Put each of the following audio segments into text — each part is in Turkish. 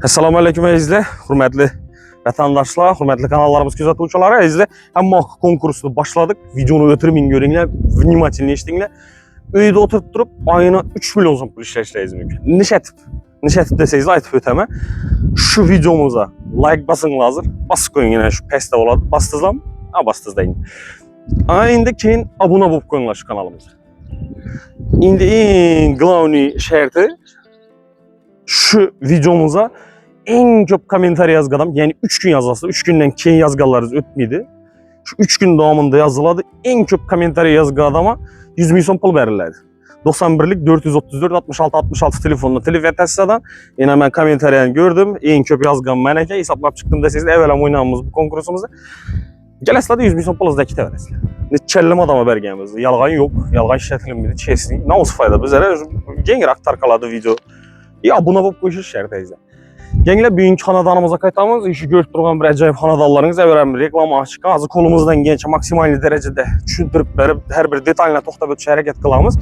Assalamu alaykum əzizlər, hörmətli vətəndaşlar, hörmətli kanallarımız gözətuvçuları, əzizlər. Amma konkursunu başladık. Videonu ötürməyin görünlər, vнимательно işləyinlər. Öydə oturub durub ayına 3 milyon son pul işləyəcəyiz mümkün. Neçə tip desəyiz aytıb ötəmə. Şu videomuza like basın lazım. Basıb qoyun yenə şu pəstə oladı. Bastızam, bastızdayın. İndi keyin abunə olub qoyunlar şu kanalımıza. İndi en glavni şərti şu videomuza en çok komentar yazqadam, yani 3 gün yazılsa, 3 gündən keyin yazqalarınız ötmedi. Şu 3 gün davamında yazıladı. En çok komentar yazqadama 100 milyon pul verirlerdi. 91'lik 434 66 66 telefonla telif etəsidən yine mən komentariyanı gördüm. En çok yazqan mənəkə hesablab çıxdım da sizlə evvələm oynamamız bu konkursumuzda. Gələsilə də 100 milyon pul zdaki təvərəsilə. Neçəllim adama bərgəmizdir. Yalğan yok, yalğan işlətilmir, kesin. Ne olsa fayda bizlərə gengir aktarkaladı video. Ya buna bu işi şərtəyizdə. Gençler büyük hanadanımıza kayıtlamamız, işi görüp durğan bir acayip hanadanlarınız əvvələm reklam açıq, azı kolumuzdan genç maksimal derecede düşündürüp verib hər bir detaylına toxtab ötüş hərəkət qılamız.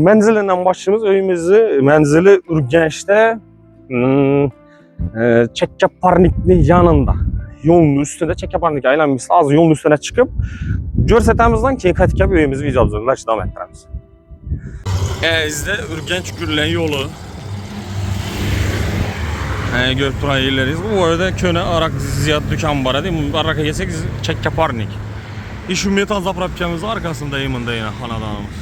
Mənzilindən başlayımız, öyümüzü mənzili Ürgəncdə Çəkəparnik'nin yanında. Yolun üstünde Çəkəparnik aylanmışsa az yolun üstüne çıkıp görsətəmizdən keyin qayıtkəb öyümüzü videomuzda davam etdirəmiz. Əzizdə Ürgənc Gürlən yolu. Görüp duran yerleriyiz. Bu arada köne arak ziyad dükkan var. Araka yesek Çəkəparnik. Şu metal zapravkamız arkasında yayımında yine hanadanımız.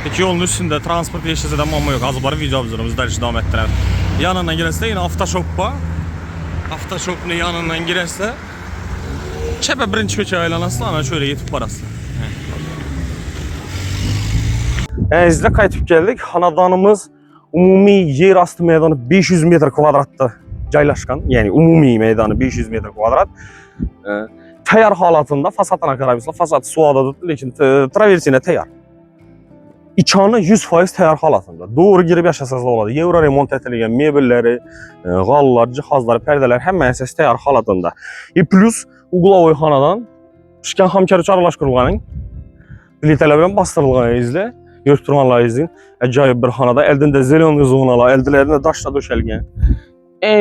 Peki yolun üstünde transport yeşilse de ama yok. Az barı video obzorumuz da devam ettirelim. Yanından girerse yine Aftaşok'pa. Aftaşok'un yanından girerse Çepe birinci köçe aylanası ana şöyle yetip parası. Bizde kayıtıp geldik. Hanadanımız umumi yer astı meydanı 500 metr kvadratta caylaşkan. Yani umumi meydanı 500 metr kvadrat. Təyar halatında fasatına qarabısla fasat suada tutdu, lakin traversiyine təyar. İçanı 100% təyar halatında. Doğru girib yaşasazlı oladı. Euro remont etilən mebelləri, qallar, cihazlar, pərdələr həmmə əsas təyar halatında. Plus Uğlavoy hanadan Şükən Hamkarı çarlaşqırılğanın bilitələ bastırılğanı izlə. Görüntülerle izin. Acayip bir hanada. Eldinde zelon zonalar, eldilerinde daşla döşelgen.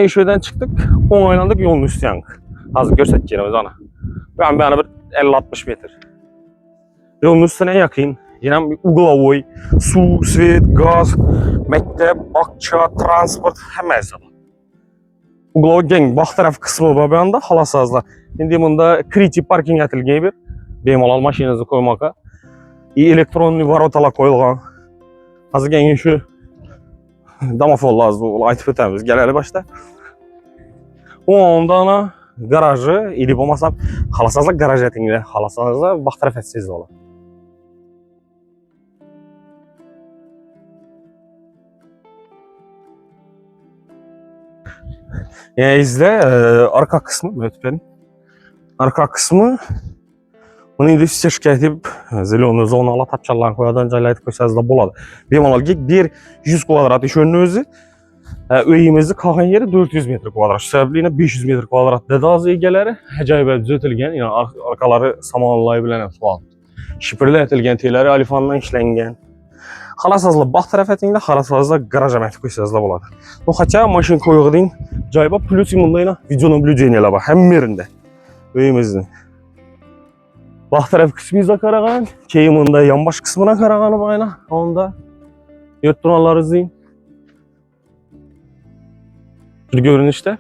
Şöyden çıktık, onaylandık yolun üstü yanık. Hazır görsek yerimiz ana. Ben bir 50-60 metre. Yolun üstüne yakın. Yine bir Uğlavoy, su, svet, gaz, mektep, bakça, transport hemen hesabı. Uğlavoy gen, bak taraf kısmı var bir anda halasazlar. Şimdi bunda kriti parking etilgen bir. Bemalal maşininizi koymaka. Elektronlu varotalar koyulğan. Hazır gəlin şu damafon lazım aytıb ötəmiz. Gələli başda. Ondan garajı, elib olmasam, halasazlar garaj etinlə, halasazlar bax tərəf etsizdə olar. Yəni izlə, arka kısmı, mötbənin. Arka kısmı bunu indi stişka edib, zelonu zonalar tapçalarını koyadan caylayıb koysazda boladı. Bemalal bir 100 kvadrat iş önünü özü, öyümüzü qalğan yeri 400 metr kvadrat. Səbəbli 500 metr kvadrat dədə az egeləri, həcayibə düzəltilgən, yəni arkaları samanlayı bilənəm sual. Şipirli etilgən teyləri alifandan işlənən. Halasazla bax tərəf etində, halasazla garaj əməkli koysazda boladı. O xaça maşın koyuğudun cayba plus imunda ilə video nablüceniyle bax, həm yerində öyümüzün. Bax tərəf kısmıyla qarağan, keyimində yanbaş kısmına qarağanı bayına, onda yurtduranları izləyin. Bir görünüşdə.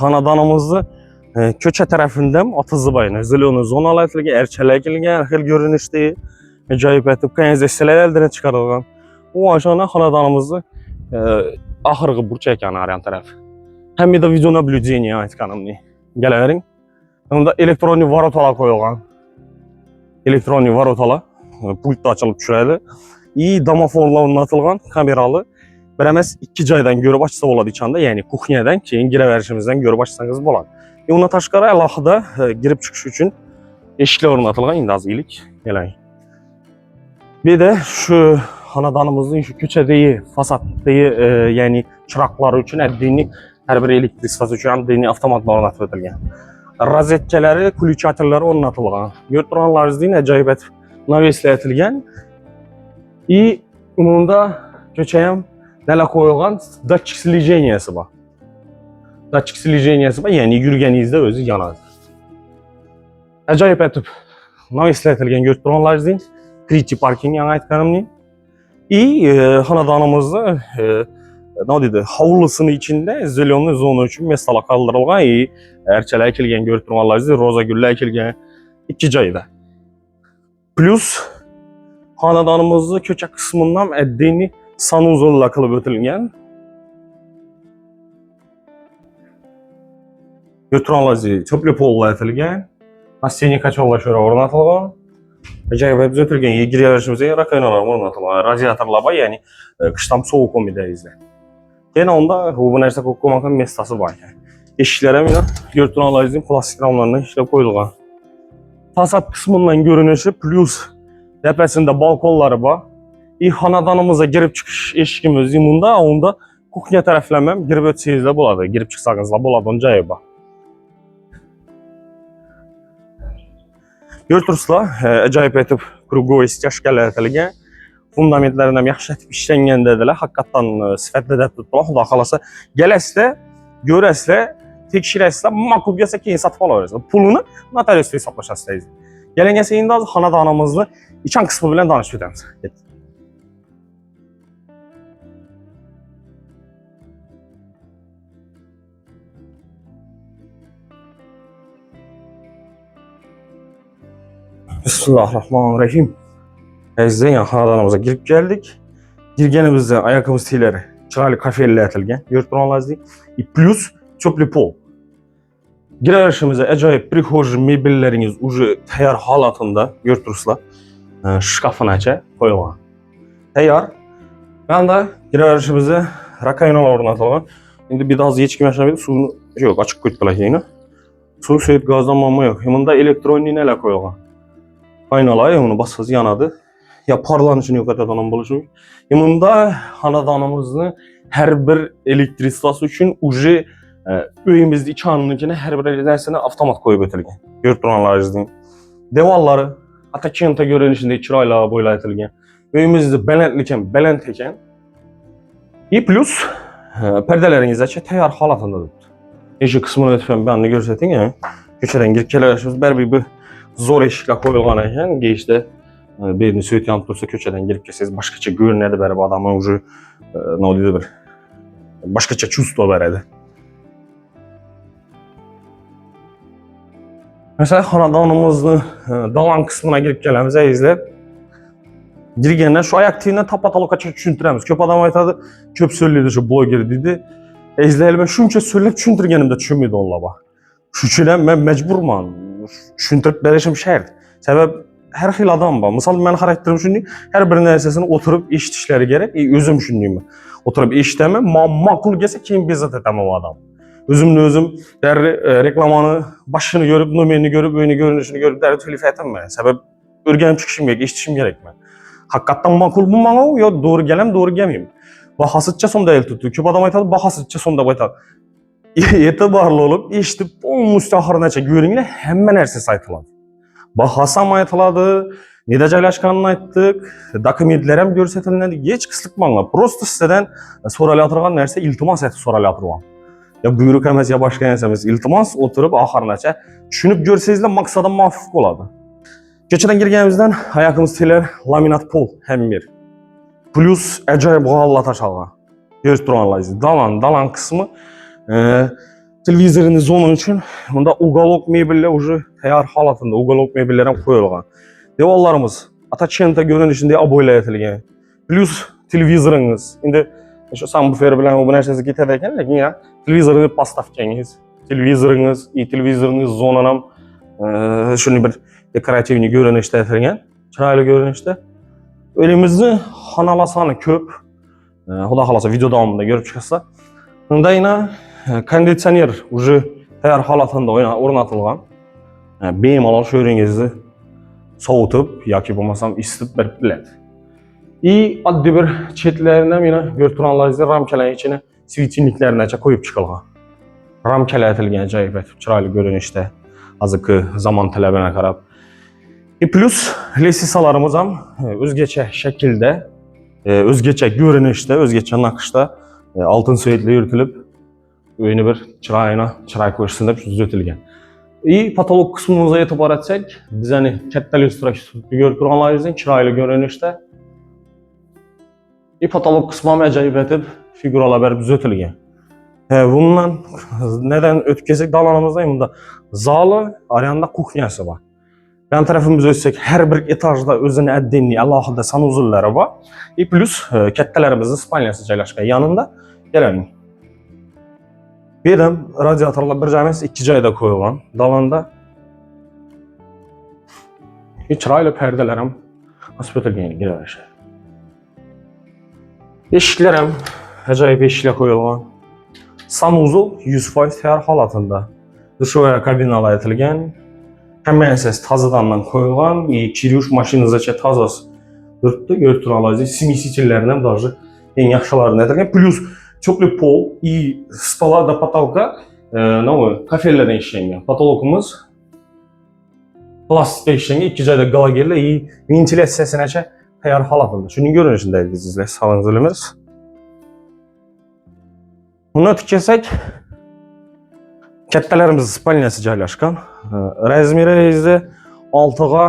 Hanadanımızı köçə tərəfindən Atızı bayına, zelonu zonalar etilgən, erçələkilgən, xil görünüşdə, acayip etib, kanalizasiyalar əldən çıxarılğan. O aşağına hanadanımızı ahırğı burç ekanı arayan taraf. Hem de video nablüceniye ait kanalını. Gelerin. Onda elektronik varotalar koyulgan. Elektronik varotalar. Pult da açılıp düşürəli. İyi damafonla atılgan kameralı. Bir əməz 2 caydan görüb açsa oladı içanda. Yani kuxniyadan keyin girə verişimizdən görüb açsanız boladı. Ona taşqara əlaqıda girib çıxış üçün eşiklə ornatılgan. İndi az iyilik. Gələyin. Bir de şu hanadanımızın şu köçədeyi, fasaddeyi, yəni çırakları üçün əddiğini hər bir elektrik sifası üçün əddiğini avtomatla ornatıb edilgən. rozetkaları, ключателлari o'rnatilgan. Görüp turganlaringizdek ajoyib etib naveslaytilgan. Bunda ko'chayam nelar qo'yilgan? Datchik слеженияsi bor. Datchik слеженияsi bor, ya'ni yurganingizda o'zi yonadi. Ajoyib etib naveslaytilgan görüp turganlaringizdek Kriti parking yana aytganimning. Xonadonimizni ne dedi? Havlusının içinde zelyonlu zona üçün mesela kaldırılgan erçeler ekilgen görüp turganlaringizdek roza güller ekilgen 2 joyda. Plus xonadonimizni ko'cha qismidan addini sanuzollar qilib o'tilgan. Görüp turganlaringizdek cho'pli pollar aytilgan. Настенник kachonlashlar o'rnatilgan. Ajoyib etib o'tilgan. Giriverishimizga rakaynalar o'rnatilgan. Radiatorlar bor, ya'ni qishdan sovuq olmaydingizda. Yana onda bu narsa qo'yilgan mestasi bor ekan. Eshiklar ham görüp turganlaringizdek plastik ramlardan ishlab qo'yilgan. Fasad qismidan görünüşü plus tepesinde balkonları bor. Xonadonimizga girib chiqish eshigimiz bunda, onda kuxnya taraflama ham girib o'tsangiz bo'ladi, girib chiqsangiz bo'ladi, onun joyi bor. Görüp turibsizlar, ajoyib etib krugovoy stяжкалар aytilgan. Fundamentlarini ham yaxshi etib ishlangan dedilar. Haqiqatan sifatli deb turibdilar. Xudo xolasa kelasizlar, ko'rasizlar, tekshirasizlar, ma'qul kelsa keyin sotib olaverasizlar. Pulini notariusda hisoblashasiz. Kelingan endi hozir xonadonimizni ichan qismi bilan tanishib o'tamiz. Bismillahirrahmanirrahim. Azizlar, xonadonimizga girib keldik. Girganimizda oyoqimiz teylari chiroyli kafellar atilgan. Görüp turganlaringizdek. Plus cho'pli pol. Giraverishimizda ajoyib prixожий mebellarimiz уже tayyor holatida görüp turibsizlar. Shkafini acha qo'yilgan. Tayyor. Bunda giraverishimizda rakaynalar o'rnatilgan. Endi bir daha hech kim yashamaydi. Suvni yo'q, ochib qo'yibdilar keyin. Suv suyib gazdan muammo yo'q. Bunda elektronik nelar qo'yilgan. Aynalar onu bassangiz yanadı. Ya parlanışını yok etadigan bo'lishi mumkin. Bunda xonadonimizni har bir elektrik stasi uchun уже uyimizda ichannikini har bir narsani avtomat qo'yib o'tilgan. Görüp turganlaringizdek. Devorlari atakenta ko'rinishida chiroyli bo'ylatilgan. Uyimizda baland ekan. Plus perdalaringiz tayyor holatida turibdi. Eshik qismini o'tib ham buni ko'rsating, ko'chadan kirib kelaverishimiz baribir bir zo'r eshiklar qo'yilgan ekan. Girishda birini suyut yanib tursa ko'chadan kirib kelsangiz boshqacha ko'rinadi, baribir odamni уже nima deydi bir boshqacha чувство beradi. Mesela xonadonimizni dalam qismına girib kelamiz azizlar. Girganda shu oyoq tiyindan tapa-taloqacha tushuntiramiz. Ko'p odam aytadi, ko'p so'zlaydi shu bloger deydi. Azizlar, men shuncha so'zlab tushuntirganimda tushunmaydi onlar bor. Shu uchun ham men majburman. Tushuntirib berishim shart. Sabab har xil odam bor. Misol men xarakterim shunday, har bir narsasini o'tirib eshitishlari kerak. O'zim shundayman. O'tirib eshitaman, ma'qul kelsa keyin bezat etaman o odam. Özümle özüm reklamını başını görüp, numarini görüp, oyunu görünüşünü görüp derdi telif etmem. Sebep örgenip çıkışım gerek, eşitişim gerekme. Hakikaten makul bu bana ya doğru gelem, doğru gelmeyeyim. Bahasıtça sonda el tuttu. Köp adam aytadı, bahasıtça sonda aytadı. Etibarlı olup, eşitip, onun müstaharına çek, görünüyle hemen herses aytıladı. Bahasam aytıladı, nede caylaşkanını ayttık, dokumentlerim görsetilmedi, geç kıslık bana. Prosto sizden soralatırgan nerse iltimas eti soralatırgan. Ya buyruk emas ya başka narsa emas, iltimos o'tirib oxirgacha tushunib ko'rsangizlar maqsadim muvofiq bo'ladi. Ko'chadan kirganimizdan oyoqimiz telar laminat pol hammer. Plus ajoyib g'alla tashalgan. Ko'rib turganlaringiz, dalan qismi televizorni zona uchun bunda уголок mebellar уже tayyor holatida, уголок mebellar ham qo'yilgan. Devorlarimiz atachenta ko'rinishida abo'ylar etilgan. Plus televizoringiz. Endi şu subwoofer bilan bu narsasi ketadi ekan, lekin ya televizorni postavkangiz, televizorning zonan ham shunday bir dekorativniy ko'rinishda etilgan, chiroyli ko'rinishda. O'ylaymizni xonalar soni ko'p. Xudo xolasa video davomida ko'rib chiqasizlar. Unda yana konditsioner уже tayyor holatida o'rnatilgan. Bemalol shu yeringizni sovutib yoki bo'lmasam isitib berib biladi. Oddiy bir chetlaridan yana ko'rib turganlaringizda ramkalarning ichini svetильniklarni acha qo'yib chiqilgan. Ramkalar atilgan ajoyib chiroyli ko'rinishda. hazırki zaman tələbinə qarab. Plus lesisalarımız ham özgəçə şəkildə, özgəçə görünüşdə, özgəçə naqşda altın söyətlə yürütülüb öyünü bir çıray koşusunda düzəltilgan. Patolog qismimize etibar etsək, biz katta lyustrativ görkürənlərimizin çıraylı görünüşdə patolog qismam əcayib etib figuralar bərib düzəltilgan. Bundan nədən ötkəsək dalanımızda bunda zalı, arayanda kuxnyası var. Yan tərəfimiz ölsək, hər bir etajda özünə əddinliyi, əlahıda sanuzulları var. Plus kəttələrimizin spalniyası caylaşqan yanında gələyim. Benim radiatorlar bir cəmiz 2 cayda koyulan dalanda çıraylı pərdələrim asbötülgəni girəvəşə. Eşiklərim əcayib eşiklə koyulan. Sanuzul 100% təyar halatında. Dışarıya kabinalar etilgən. Həmən səs tazıdandan koyulan. Kiriş maşininizdəki tazas götürəlazi simisiçillərindən daha en yaxşılarını etilgən. Plus çoklu pol и стола до потолка kafellerden işleniyor. Patologumuz plastikte işleniyor. 2 cayda galagerle iyi ventilasiyasına təyar halatında. Şunun görünüşündəyik sizlə sağınız ölümüz. Bunu tükəsək, kəttələrimiz spalniyası caylaşqan. Rəzmiri reyizdə 6'a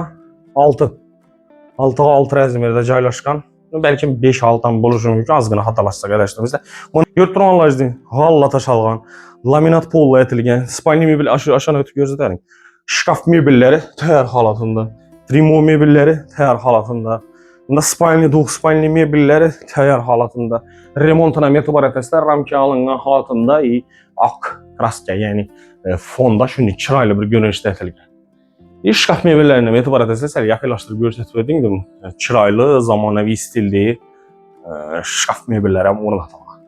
6 rəzmirdə caylaşqan. Belki 5-6'dan buluşum mümkün, az qına hatalaşsa qədəşlərimizdə. Görtüranlar halla taşalğan, laminat polla etilgən, spalni möbil aşağı ötüb gözlədərin. Şkaf möbilləri təyar halatında, trimo möbilləri təyar halatında, spalni, doğ spalni möbilləri təyar halatında, remontuna metibar etəslər ramki alınğan halatında ağ kraska, yəni fonda şunu çıraylı bir görünüşdə etilgən. Şkaf meyvələrinə etibar edəsələr, yaxınlaşdırıb göstərdim. Çıraylı, zamanəvi stilli şkaf meyvələrə ornatılған.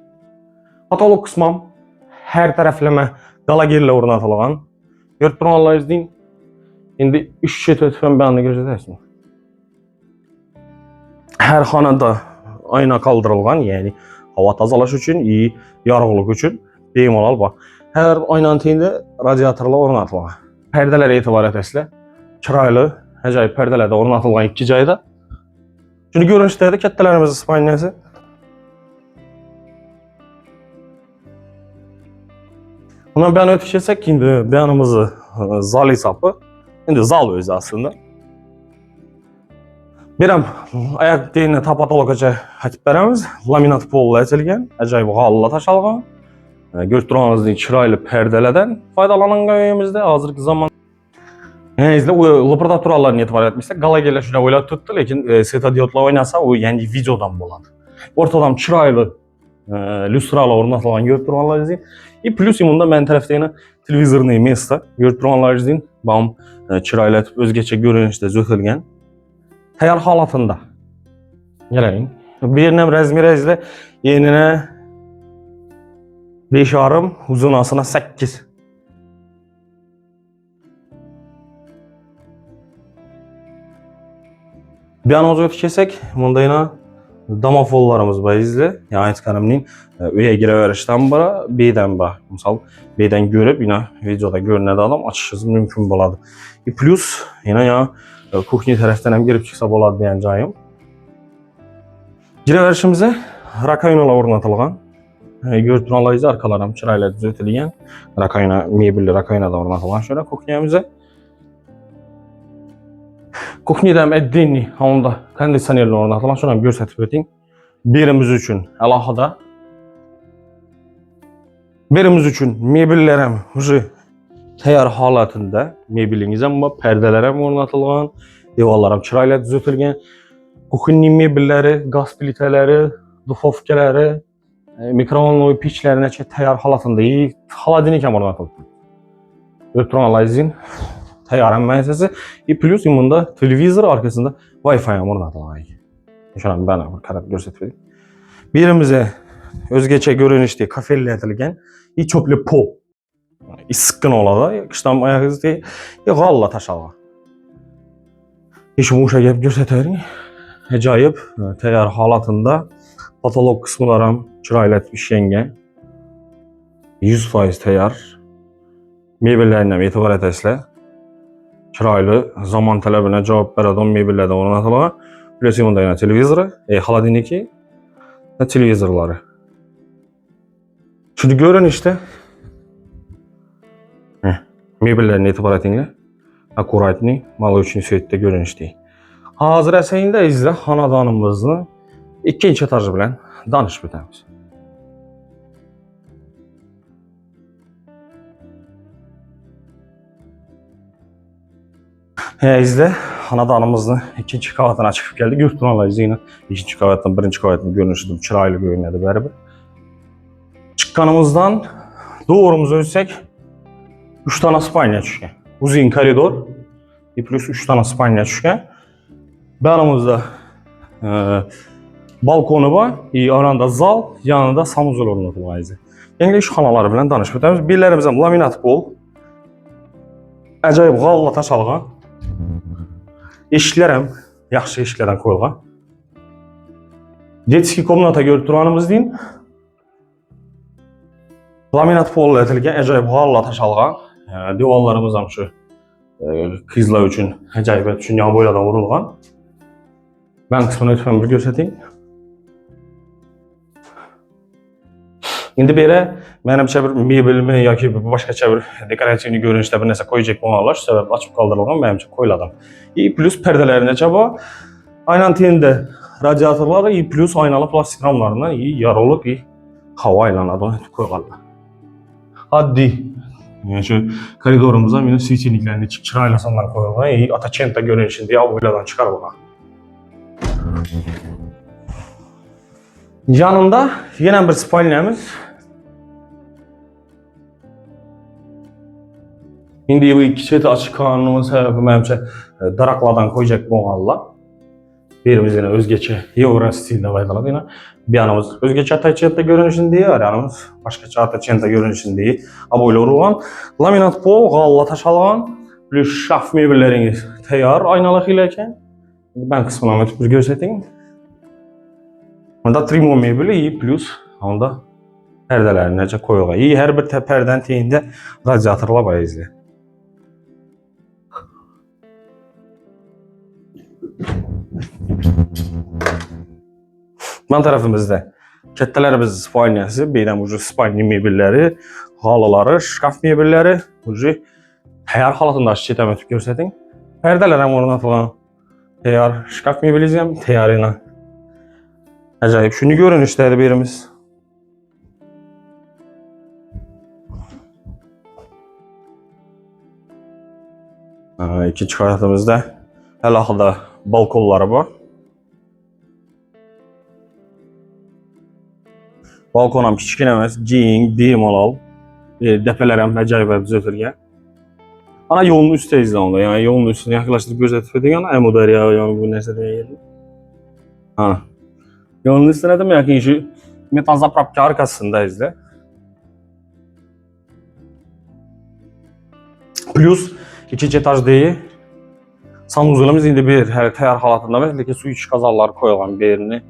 Patolog qismam hər tərəfləmə qalagerlə ornatılған. Görtüranlar izləyin. İndi 3 şey ötüfən bəyanını göstərəsiniz. Hər xanada ayna qaldırılған, yəni hava tazalaş üçün, yarıqlıq üçün beyimalal bax. Hər aynanın teyində radiatorla ornatılған. Pərdələrə etibar edəsələr. Çıraylı, əcayib pərdələrdə ornatılған 2 cayda. Çünki görünüşdədir kəttələrimizin spalniyası. Bundan bəyan ötüşəsək, indi bəyanımızı zal hesabı, indi zal özü aslında. Birəm, ayaq deyinə tapatoloqaca hətiblərimiz laminat polla etilgən, əcayib qalla taşalğan. Görtüranızın çıraylı pərdələrdən faydalanan qövümüzdə hazırki zaman yani laboratorlarını etibar etmişsek, galagerler şuna öyle tuttu, lakin setadiotla oynasa o yani videodan buladı. Ortadan çıraylı lüstralı ornatılan görtüranlar izleyin. Plus imunda mən tərəfdə yine televizorunu mesda görtüranlar izleyin. Bam çıraylı etib özgəçə görünüşdə zötülgən. Təyar halatında. Gələyim. Birinem rəzmirə izlə yeninə 5 arım, uzunasına 8. Bir an özü ötkəsək, bunda yine damafollarımız var izlə. Yəni etkanımın öyə girəvərişdən bara, beydən bax. Misal, beydən görüb, yine videoda görünədə adam açışınız mümkün boladı. Plus, yine ya kuxni tərəfdən həm girib çıxsa boladı deyən cayım. Girəvərişimizə rakovinalar ornatılğan. Görtüranlar izə arkalarım çırayla düzəltilgən. Rakovina, mebelli rakovina da ornatılğan şöyle kuxniyamıza. Kuxniyadam əddinli, onda kondisionerlə ornatılan, şuna göstərib öteyim. Birimiz üçün əlahıda. Birimiz üçün mebellərim təyar halatında, mebelinizəm var, pərdələrim ornatılğan, devallarım çırayla düzəltilgən. Kuxni mebelləri, qaz plitələri, dufovkaları, mikrofonlu piçlərinə təyar halatında, xaladinik ornatılıb. Görtüranlar izin. Təyarın müəssisəsi. Plus imunda televizor arkasında Wi-Fi ornatılған. Şuna ben qarab göstərdim. Birimizə özgəçə görünüşdə kafellə etilgən çöplü pol. Sıqqın oladı. Qışdan ayağınızda qalla taşalı. İşimi uşa gəlib göstərim. Əcayib təyar halatında patolog qismlərim çırayla işlənən 100% təyar mebellərinə etibar edəsələr. chiroyli zamon talabına javob beradigan mebellardan o'rnatilgan. Plus yonda yana televizori, холодильники va televizorlari. Shuni ko'rinishda mebellarni e'tibor etinglar. Akkuratniy, молочный цветda ko'rinishda. Hozir asayinda izla xonadonimizni ikkinchi etaji bilan tanishib o'tamiz. İzle, xonadonimizni ikkinchi qavatına chiqib keldik. Yurtdoshlarimiz yine ikkinchi qavatdan birinchi qavatning görünüşü chiroyli ko'rinadi baribir. Chiqqanimizdan doğrumuza o'tsak 3 tane spalnya tushgan. Uzun koridor plus 3 tane spalnya tushgan. Yanımızda balkonu var, aranda zal, yanında sanuzel o'rnatilgan. Yangi ish xonalari bilan tanishib o'tamiz. Bellarimiz ham laminat pol. Ajoyib g'alla tashalgan. Eshiklar ham yaxshi eshiklardan qo'yilgan. Детский komnata ko'rib turganimiz deyin. Laminat pol etilgan, ajoyib g'alla tashalgan. Devorlarimiz ham shu qizlar uchun ajoyib uchun yon bo'ylardan urilgan. Ben kısmını lütfen bir göstereyim. Şimdi beri menimcha bir mebelmi yoki boshqacha bir dekorativ ko'rinishda bir narsa qo'yajak bo'lganlar shu sabab ochib qoldirilgan, menimcha qo'yiladi. Plus perdelarni chaba aynan tenda radiatorlar plus aynalı plastik ramlardan yorug'lik havo aylanadi qo'yganlar. Oddiy. Yani şu koridorimizda meni svetильniklarni chiroyli sonlar qo'yilgan, atachenta ko'rinishida avvaldan chiqarilgan. Yanında yine bir spalnyamiz. Şimdi bu iki çeti açık kanunun sebebi menimcha daraklardan koyacak bo'lganlar. Birimiz yine özgeçe Euro stilinde bayqaladi yine. Bir yanımız özgeçe atachenta görünüşünde, yanımız başqacha atachenta görünüşünde. Aboyla urilgan. Laminat pol, g'alla tashalgan. Plus şaf mebellarimiz tayyor aynalı ekan. Ben kısmına ötüp bir göstereyim. Onda trimo mebeli plus onda perdelerine koyulgan. Her bir perden teyinde radyatorlar var izle. Ben tarafımızda kettelerimiz spalnyası, beyden ucu spalny mebelleri, halıları, şkaf mebelleri, ucu tayyor halatında çetem ötüp göstereyim. Perdeler hem ornatılan tayyor şkaf mebelizm tayyorina. Acayip. Şunu görün işte birimiz. İkinci hayatımızda alohida balkonları var. Balkon ham kichkina emas, keng, bemalol. Depalar ham ajoyib tuzatilgan. Ana yo'lning ustidayiz onda. Yani yo'lning ustini yaqinlashtirib ko'rsatib bergan Amudaryo yo'li bu narsa degan. Ha. Yo'lning ustida nima yoki shu metal zapravka arkasındayız da. Plus ikinci etajdagi sanuzulimiz endi bir tayyor holatida emas, lekin suv ichish qozonlari qo'yilgan bu yerini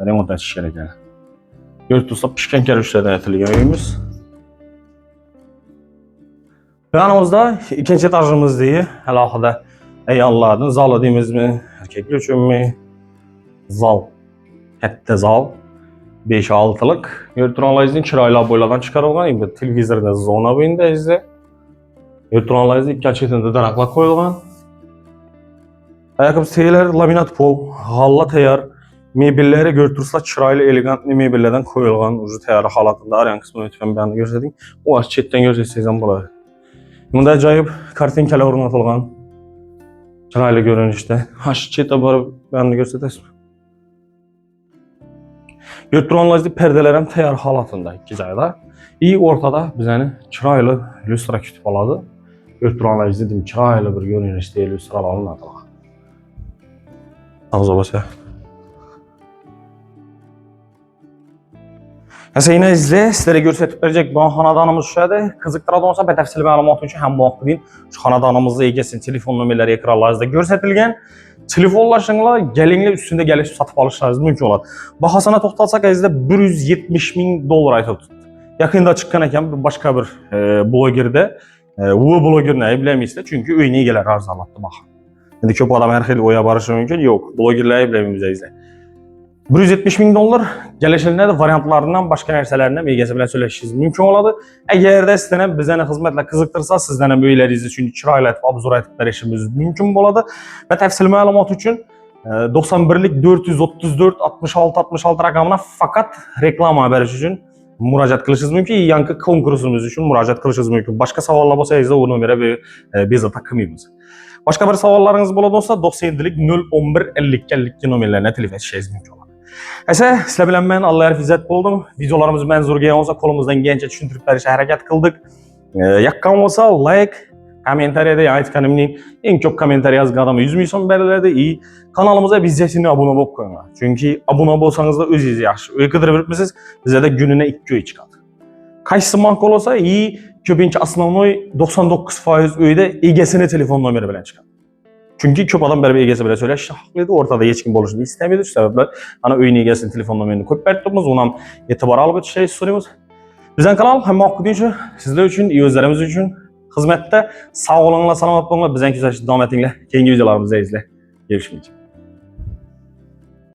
remont etish kerak ekan. Ko'rib tursa pishgan karushlardan etilgan uyimiz. Yanımızda ikinci etajimizdagi alohida ayollarning zali deymizmi, erkaklar uchunmi? Zal. Katta zal. 5-6'lık. Yurtdoshlarning chiroyli bo'ylardan chiqarilgan. Bu televizorda zona bo'yida izle. Yurtdoshlarning ikki chetida daraxtlar qo'yilgan. Ayakkabı seyler laminat pol, g'alla tayyor. Mebelleri götürürse chiroyli elegant mebellerden qo'yilgan, ucu tayyor holatida aryan qismini lütfen ben ko'rsating. O aç chetdan ko'rsatsangiz ham bo'ladi. Bunda ajoyib kartinkalar o'rnatilgan. Chiroyli ko'rinishda. Hash chetda borib ben ko'rsatasiz. Yurtdoshlarning perdeler ham tayyor holatida ikki joyda. Ortada bizani chiroyli lyustra kutib oladi. Yurtdoshlarning dedim chiroyli bir ko'rinishda lyustralar o'rnatilgan. Ağzı başa. Mesela yine izle, sizlere gösterip verecek bu xonadonimiz şöyle. Qiziqtiradi olsa batafsil ma'lumot uchun ham bu vaqtda şu xonadonimizni egasini telefon nomerlari ekranlaringizda ko'rsatilgan. Telefonlashinglar, galinglar üstünde gelip satıp alışlarınız mümkün olur. Bahasına to'xtalsak sizde $170.000 aytib. Yaqinda chiqqan ekan başka bir blogerda Bu bloger neyi biləmiysə, çünki öyünə gələr arzalatdı bax. İndi köp adam hər xil oya barışı mümkün, yox. Blogerləri biləmiyimizə izlə. $170.000 gəlişində də variantlarından başqa nərsələrindən MGS bilan söyləşiniz mümkün oladı. Əgər də sizdən bizə xidmətlə qızıqdırsa, sizdən böyükləriniz üçün kirayə etib, abzura etib işimiz mümkün oladı. Və təfsil məlumat üçün 91'lik 434 66 66 rəqəminə faqat reklam habəri üçün müraciət qilishiniz mümkün. Yankı konkursumuz üçün müraciət qilishiniz mümkün. Başqa savollar bolsa, o nömrə bezata qılmayız. Başqa bir savollarınız bolsa 97'lik 011 52 52 nömrələrinə telefon etişiniz mümkün olur. Əsə, sizlə bilən mən Allah İzzət oldum. Videolarımız mənzur gələn olsa kolumuzdan gəncə düşündürüb verişə hərəkət qıldıq. Yaqqan olsa like, kommentariyada ait kanalımın en çok komentar yazgan adamı 100 milyon belirledi. İyi. Kanalımıza bizcesini abone olup koyun. Çünkü abone olsanız da öz yaxşı. Öyle kadar vermişsiniz bize de gününe 2 öy çıkardı. Kaçsı bank olsa iyi. Köpinki основной 99% öyde egesini telefon numara bilen çıkardı. Çünkü köp adam bir egesi bile söyler şahlıydı. Ortada hiç kim oluşunu istemiyordu. Şu sebeple ana öyün egesini telefon numarını koyup verdiğimiz ondan etibar alıp şey soruyoruz. Bizden kanal hem hakkı için, sizler için, iyi özlerimiz için hizmette sağ olunla, salamat olunla bizden güzel devam etinle. Kendi videolarımızda izle. Görüşmek üzere.